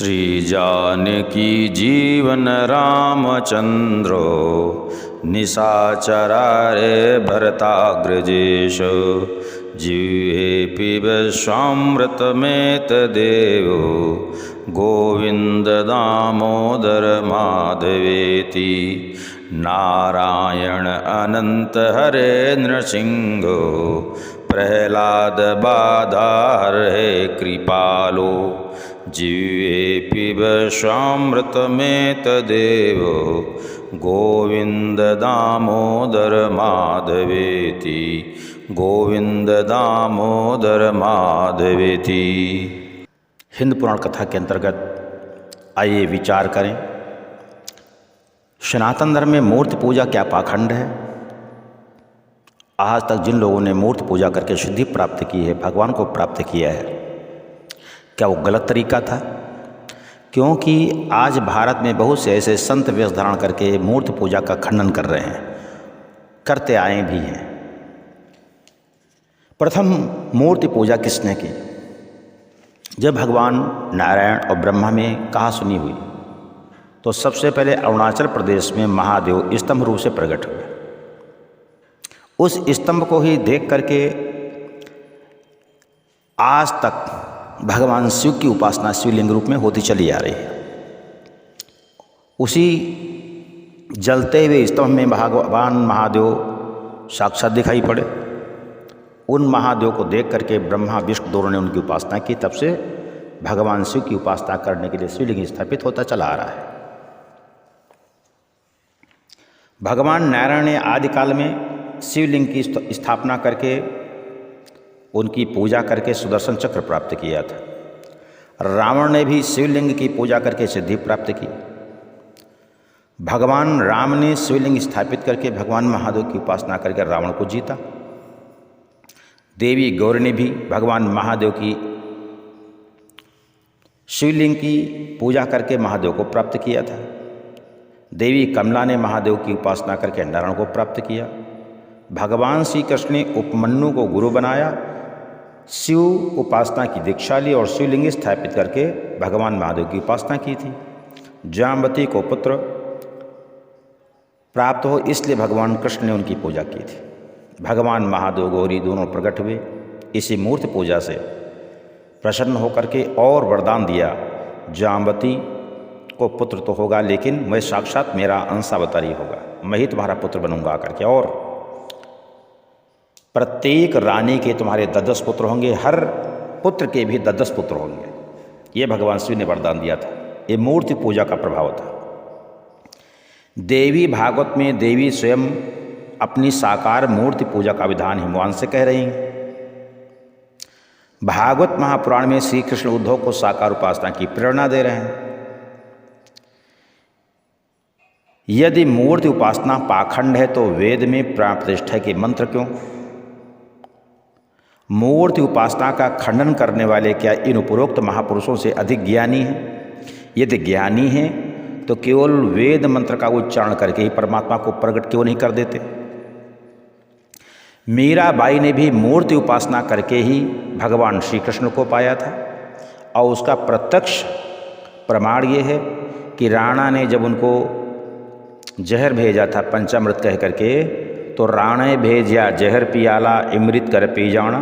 श्री जानकी जीवन रामचंद्रो निशाचरारे भरताग्रजेश जीवेऽपि विश्वामृतमेतदेवो गोविंद दामोदर माधवेति नारायण अनंत हरे नृसिंहो प्रह्लाद बाधा हरे कृपालो जीवेऽपि विश्वामृतमेतदेवो गोविंद दामोदर माधवेति गोविंद दामोदर माधवेति। हिंद पुराण कथा के अंतर्गत आइए विचार करें, सनातन धर्म में मूर्ति पूजा क्या पाखंड है। आज तक जिन लोगों ने मूर्ति पूजा करके सिद्धि प्राप्त की है, भगवान को प्राप्त किया है, क्या वो गलत तरीका था? क्योंकि आज भारत में बहुत से ऐसे संत वेश धारण करके मूर्ति पूजा का खंडन कर रहे हैं, करते आए भी हैं। प्रथम मूर्ति पूजा किसने की? जब भगवान नारायण और ब्रह्मा में कहा सुनी हुई तो सबसे पहले अरुणाचल प्रदेश में महादेव स्तंभ रूप से प्रकट हुए। उस स्तंभ को ही देख करके आज तक भगवान शिव की उपासना शिवलिंग रूप में होती चली आ रही है। उसी जलते हुए स्तंभ में भगवान महादेव साक्षात दिखाई पड़े। उन महादेव को देख करके ब्रह्मा विष्णु दोनों ने उनकी उपासना की। तब से भगवान शिव की उपासना करने के लिए शिवलिंग स्थापित होता चला आ रहा है। भगवान नारायण ने आदिकाल में शिवलिंग की स्थापना करके उनकी पूजा करके सुदर्शन चक्र प्राप्त किया था। रावण ने भी शिवलिंग की पूजा करके सिद्धि प्राप्त की। भगवान राम ने शिवलिंग स्थापित करके भगवान महादेव की उपासना करके रावण को जीता। देवी गौरी ने भी भगवान महादेव की शिवलिंग की पूजा करके महादेव को प्राप्त किया था। देवी कमला ने महादेव की उपासना करके नारायण को प्राप्त किया। भगवान श्री कृष्ण ने उपमन्यु को गुरु बनाया, शिव उपासना की दीक्षा ली और शिवलिंग स्थापित करके भगवान महादेव की उपासना की थी। जाम्बती को पुत्र प्राप्त हो इसलिए भगवान कृष्ण ने उनकी पूजा की थी। भगवान महादेव गौरी दोनों प्रकट हुए। इसी मूर्ति पूजा से प्रसन्न होकर के और वरदान दिया, जाम्बती को पुत्र तो होगा लेकिन मैं साक्षात मेरा अंशावतारी होगा, मैं ही तुम्हारा पुत्र बनूंगा करके, और प्रत्येक रानी के तुम्हारे 10 पुत्र होंगे, हर पुत्र के भी 10 पुत्र होंगे। ये भगवान शिव ने वरदान दिया था। ये मूर्ति पूजा का प्रभाव था। देवी भागवत में देवी स्वयं अपनी साकार मूर्ति पूजा का विधान हिमवान से कह रही हैं। भागवत महापुराण में श्री कृष्ण उद्धव को साकार उपासना की प्रेरणा दे रहे हैं। यदि मूर्ति उपासना पाखंड है तो वेद में प्राण प्रतिष्ठा के मंत्र क्यों? मूर्ति उपासना का खंडन करने वाले क्या इन उपरोक्त महापुरुषों से अधिक ज्ञानी हैं? यदि ज्ञानी हैं तो केवल वेद मंत्र का उच्चारण करके ही परमात्मा को प्रकट क्यों नहीं कर देते? मीराबाई ने भी मूर्ति उपासना करके ही भगवान श्री कृष्ण को पाया था, और उसका प्रत्यक्ष प्रमाण ये है कि राणा ने जब उनको जहर भेजा था पंचामृत कह करके, तो राणे भेजिया जहर पियाला इमृत कर पी जाना,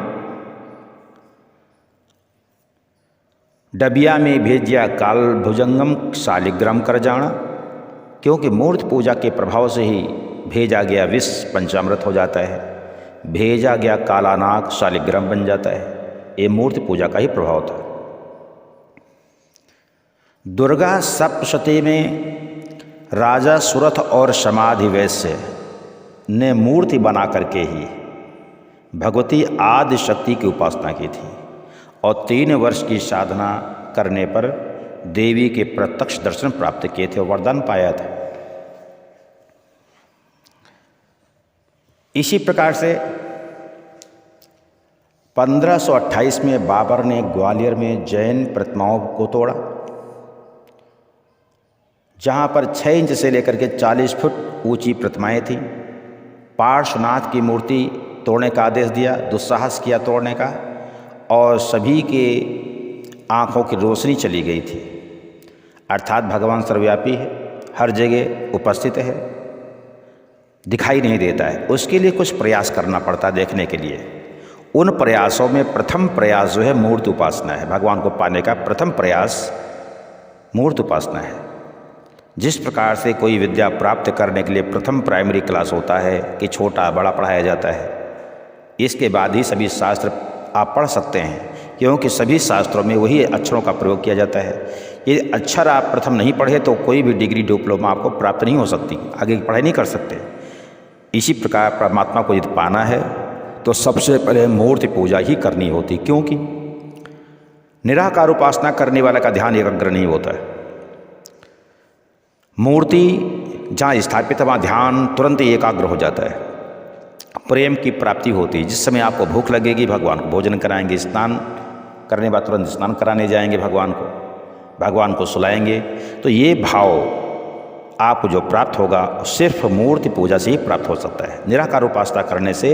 डबिया में भेजिया काल भुजंगम शालिग्राम कर जाना। क्योंकि मूर्ति पूजा के प्रभाव से ही भेजा गया विष पंचामृत हो जाता है, भेजा गया काला नाग शालिग्राम बन जाता है। ये मूर्ति पूजा का ही प्रभाव था। दुर्गा सप्तशती में राजा सुरथ और समाधि वैश्य ने मूर्ति बना करके ही भगवती आदि शक्ति की उपासना की थी, और 3 वर्ष की साधना करने पर देवी के प्रत्यक्ष दर्शन प्राप्त किए थे और वरदान पाया था। इसी प्रकार से 1528 में बाबर ने ग्वालियर में जैन प्रतिमाओं को तोड़ा, जहाँ पर 6 इंच से लेकर के 40 फुट ऊंची प्रतिमाएं थीं। पार्श्वनाथ की मूर्ति तोड़ने का आदेश दिया, दुस्साहस किया तोड़ने का, और सभी के आँखों की रोशनी चली गई थी। अर्थात भगवान सर्वव्यापी है, हर जगह उपस्थित है, दिखाई नहीं देता है, उसके लिए कुछ प्रयास करना पड़ता है देखने के लिए। उन प्रयासों में प्रथम प्रयास जो है मूर्ति उपासना है। भगवान को पाने का प्रथम प्रयास मूर्ति उपासना है। जिस प्रकार से कोई विद्या प्राप्त करने के लिए प्रथम प्राइमरी क्लास होता है कि छोटा बड़ा पढ़ाया जाता है, इसके बाद ही सभी शास्त्र आप पढ़ सकते हैं, क्योंकि सभी शास्त्रों में वही अक्षरों का प्रयोग किया जाता है। ये अक्षर आप प्रथम नहीं पढ़े तो कोई भी डिग्री डिप्लोमा आपको प्राप्त नहीं हो सकती, आगे की पढ़ाई नहीं कर सकते। इसी प्रकार परमात्मा को यदि पाना है तो सबसे पहले मूर्ति पूजा ही करनी होती, क्योंकि निराकार उपासना करने वाला का ध्यान एकाग्र नहीं होता है। मूर्ति जहाँ स्थापित है वहाँ ध्यान तुरंत ही एकाग्र हो जाता है, प्रेम की प्राप्ति होती है। जिस समय आपको भूख लगेगी भगवान को भोजन कराएंगे, स्नान करने बाद तुरंत स्नान कराने जाएंगे, भगवान को सुलाएंगे, तो ये भाव आपको जो प्राप्त होगा सिर्फ मूर्ति पूजा से ही प्राप्त हो सकता है। निराकार उपासना करने से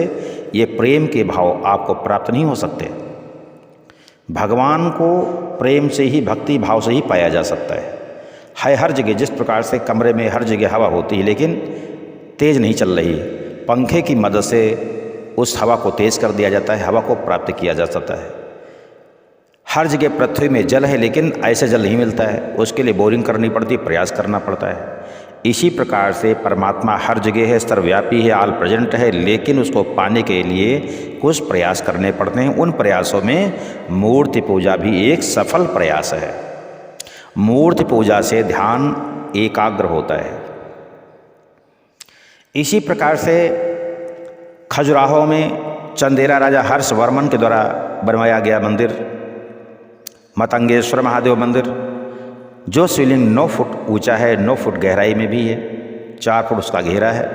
ये प्रेम के भाव आपको प्राप्त नहीं हो सकते। भगवान को प्रेम से ही, भक्ति भाव से ही पाया जा सकता है हर जगह। जिस प्रकार से कमरे में हर जगह हवा होती है लेकिन तेज़ नहीं चल रही, पंखे की मदद से उस हवा को तेज़ कर दिया जाता है, हवा को प्राप्त किया जा सकता है। हर जगह पृथ्वी में जल है लेकिन ऐसे जल नहीं मिलता है, उसके लिए बोरिंग करनी पड़ती है, प्रयास करना पड़ता है। इसी प्रकार से परमात्मा हर जगह है, सर्वव्यापी है, ऑल प्रेजेंट है, लेकिन उसको पाने के लिए कुछ प्रयास करने पड़ते हैं। उन प्रयासों में मूर्ति पूजा भी एक सफल प्रयास है। मूर्ति पूजा से ध्यान एकाग्र होता है। इसी प्रकार से खजुराहो में चंदेरा राजा हर्षवर्मन के द्वारा बनवाया गया मंदिर मतंगेश्वर महादेव मंदिर, जो शिवलिंग 9 फुट ऊंचा है, 9 फुट गहराई में भी है, 4 फुट उसका घेरा है।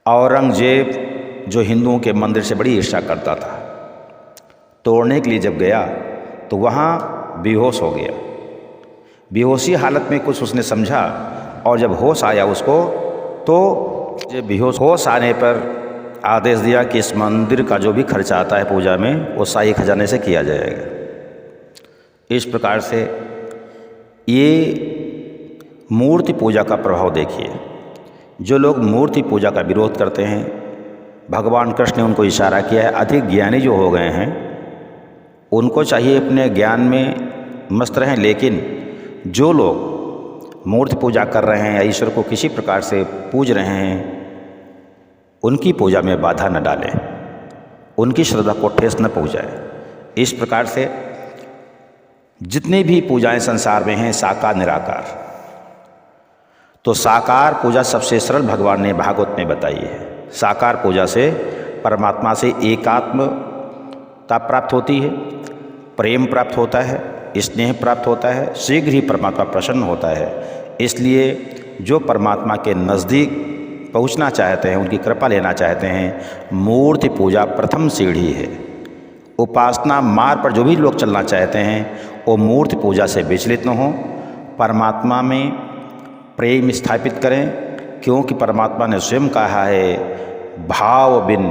औरंगजेब जो हिंदुओं के मंदिर से बड़ी ईर्ष्या करता था, तोड़ने के लिए जब गया तो वहाँ बेहोश हो गया। बेहोशी हालत में कुछ उसने समझा और जब होश आया उसको, तो जब बेहोश होश आने पर आदेश दिया कि इस मंदिर का जो भी खर्चा आता है पूजा में वो शाही खजाने से किया जाएगा। इस प्रकार से ये मूर्ति पूजा का प्रभाव देखिए। जो लोग मूर्ति पूजा का विरोध करते हैं, भगवान कृष्ण ने उनको इशारा किया है, अधिक ज्ञानी जो हो गए हैं उनको चाहिए अपने ज्ञान में मस्त रहें, लेकिन जो लोग मूर्ति पूजा कर रहे हैं या ईश्वर को किसी प्रकार से पूज रहे हैं उनकी पूजा में बाधा न डालें, उनकी श्रद्धा को ठेस न पहुँचाए। इस प्रकार से जितनी भी पूजाएं संसार में हैं साकार निराकार, तो साकार पूजा सबसे सरल भगवान ने भागवत में बताई है। साकार पूजा से परमात्मा से एकात्मता प्राप्त होती है, प्रेम प्राप्त होता है, स्नेह प्राप्त होता है, शीघ्र ही परमात्मा प्रसन्न होता है। इसलिए जो परमात्मा के नज़दीक पहुंचना चाहते हैं, उनकी कृपा लेना चाहते हैं, मूर्ति पूजा प्रथम सीढ़ी है। उपासना मार्ग पर जो भी लोग चलना चाहते हैं वो मूर्ति पूजा से विचलित न हो, परमात्मा में प्रेम स्थापित करें, क्योंकि परमात्मा ने स्वयं कहा है भाव बिन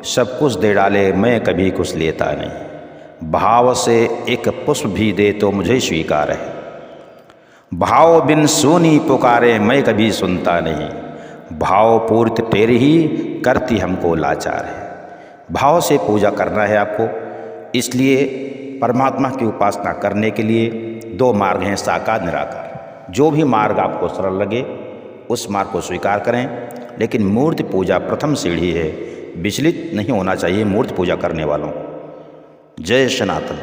सब कुछ दे डाले मैं कभी कुछ लेता नहीं। भाव से एक पुष्प भी दे तो मुझे स्वीकार है। भाव बिन सोनी पुकारे मैं कभी सुनता नहीं। भाव पूर्ति तेरी ही करती हमको लाचार है। भाव से पूजा करना है आपको। इसलिए परमात्मा की उपासना करने के लिए 2 मार्ग हैं, साकार निराकार। जो भी मार्ग आपको सरल लगे उस मार्ग को स्वीकार करें, लेकिन मूर्ति पूजा प्रथम सीढ़ी है। विचलित नहीं होना चाहिए मूर्ति पूजा करने वालों को। जय सनातन।